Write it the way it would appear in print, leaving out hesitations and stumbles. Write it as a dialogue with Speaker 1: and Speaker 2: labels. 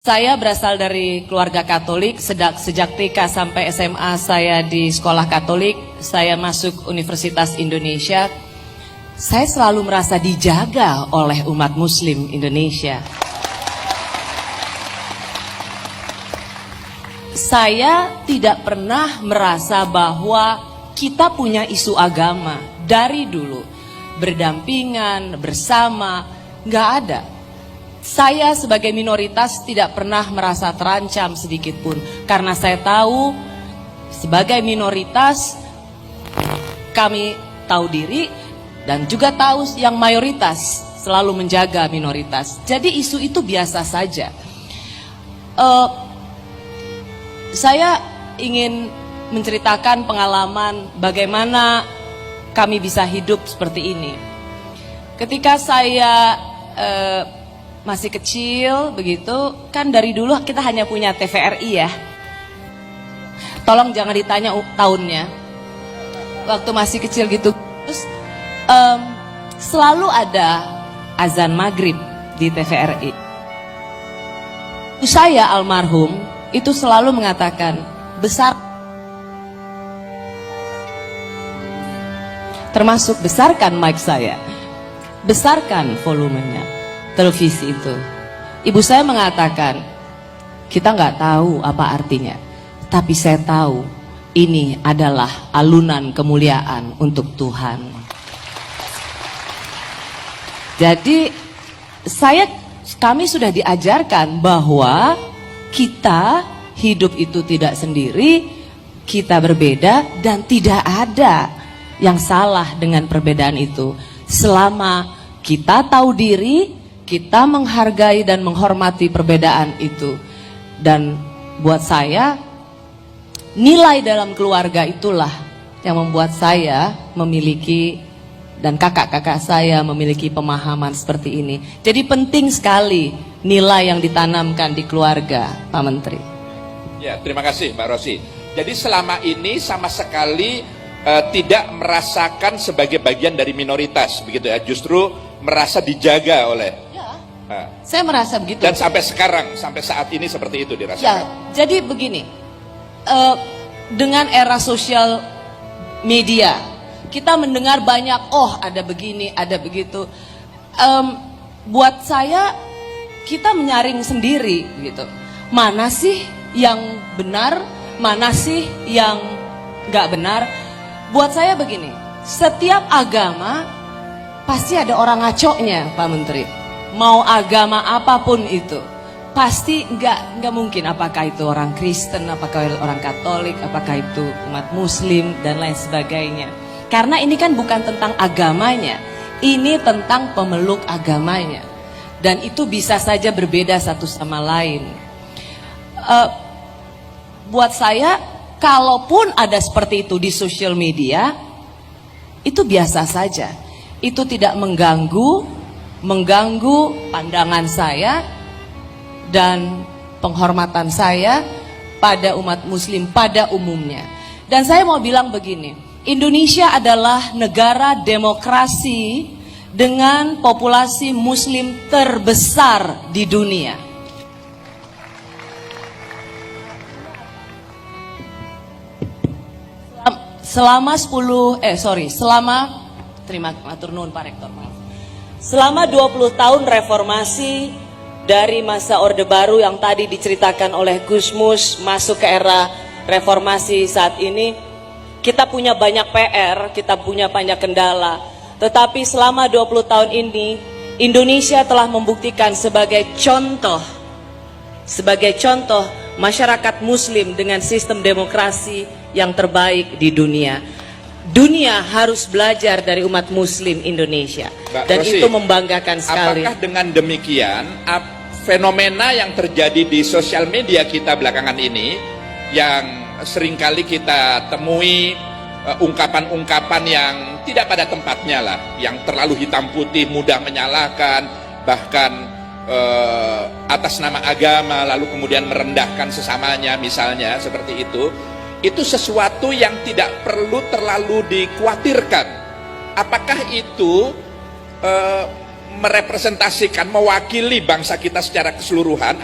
Speaker 1: Saya berasal dari keluarga Katolik, sejak TK sampai SMA saya di sekolah Katolik, saya masuk Universitas Indonesia. Saya selalu merasa dijaga oleh umat Muslim Indonesia. Saya tidak pernah merasa bahwa kita punya isu agama dari dulu, berdampingan, bersama, nggak ada. Saya sebagai minoritas tidak pernah merasa terancam sedikit pun, karena saya tahu sebagai minoritas kami tahu diri dan juga tahu yang mayoritas selalu menjaga minoritas. Jadi isu itu biasa saja. Saya ingin menceritakan pengalaman bagaimana kami bisa hidup seperti ini. Ketika saya masih kecil begitu, kan dari dulu kita hanya punya TVRI ya. Tolong jangan ditanya tahunnya. Waktu masih kecil gitu, terus selalu ada azan maghrib di TVRI. Saya almarhum itu selalu mengatakan, termasuk besarkan mic saya, besarkan volumenya. Televisi itu, ibu saya mengatakan, kita nggak tahu apa artinya, tapi saya tahu ini adalah alunan kemuliaan untuk Tuhan. Jadi kami sudah diajarkan bahwa kita hidup itu tidak sendiri, kita berbeda dan tidak ada yang salah dengan perbedaan itu. Selama kita tahu diri, kita menghargai dan menghormati perbedaan itu. Dan buat saya, nilai dalam keluarga itulah yang membuat saya memiliki, dan kakak-kakak saya memiliki pemahaman seperti ini. Jadi penting sekali nilai yang ditanamkan di keluarga, Pak Menteri.
Speaker 2: Ya, terima kasih Mbak Rosi. Jadi selama ini sama sekali tidak merasakan sebagai bagian dari minoritas, begitu ya? Justru merasa dijaga oleh...
Speaker 1: Saya merasa begitu.
Speaker 2: Dan sampai sekarang, sampai saat ini seperti itu dirasakan.
Speaker 1: Ya, jadi begini, dengan era sosial media, kita mendengar banyak, oh ada begini, ada begitu. Buat saya, kita menyaring sendiri, gitu. Mana sih yang benar, mana sih yang nggak benar? Buat saya begini, setiap agama pasti ada orang ngaconya, Pak Menteri. Mau agama apapun itu, pasti nggak mungkin apakah itu orang Kristen, apakah orang Katolik, apakah itu umat Muslim dan lain sebagainya. Karena ini kan bukan tentang agamanya, ini tentang pemeluk agamanya, dan itu bisa saja berbeda satu sama lain. Buat saya, kalaupun ada seperti itu di sosial media, itu biasa saja. Itu tidak mengganggu pandangan saya dan penghormatan saya pada umat Muslim pada umumnya. Dan saya mau bilang begini, Indonesia adalah negara demokrasi dengan populasi Muslim terbesar di dunia. Selama 20 tahun reformasi, dari masa Orde Baru yang tadi diceritakan oleh Gusmus masuk ke era reformasi saat ini, kita punya banyak PR, kita punya banyak kendala. Tetapi selama 20 tahun ini, Indonesia telah membuktikan sebagai contoh masyarakat Muslim dengan sistem demokrasi yang terbaik di dunia. Dunia harus belajar dari umat Muslim Indonesia.
Speaker 2: Mbak
Speaker 1: dan
Speaker 2: Rosi,
Speaker 1: itu membanggakan sekali.
Speaker 2: Apakah dengan demikian fenomena yang terjadi di sosial media kita belakangan ini, yang seringkali kita temui ungkapan-ungkapan yang tidak pada tempatnya lah, yang terlalu hitam putih, mudah menyalahkan, bahkan atas nama agama lalu kemudian merendahkan sesamanya misalnya, seperti itu sesuatu yang tidak perlu terlalu dikhawatirkan. Apakah itu merepresentasikan, mewakili bangsa kita secara keseluruhan?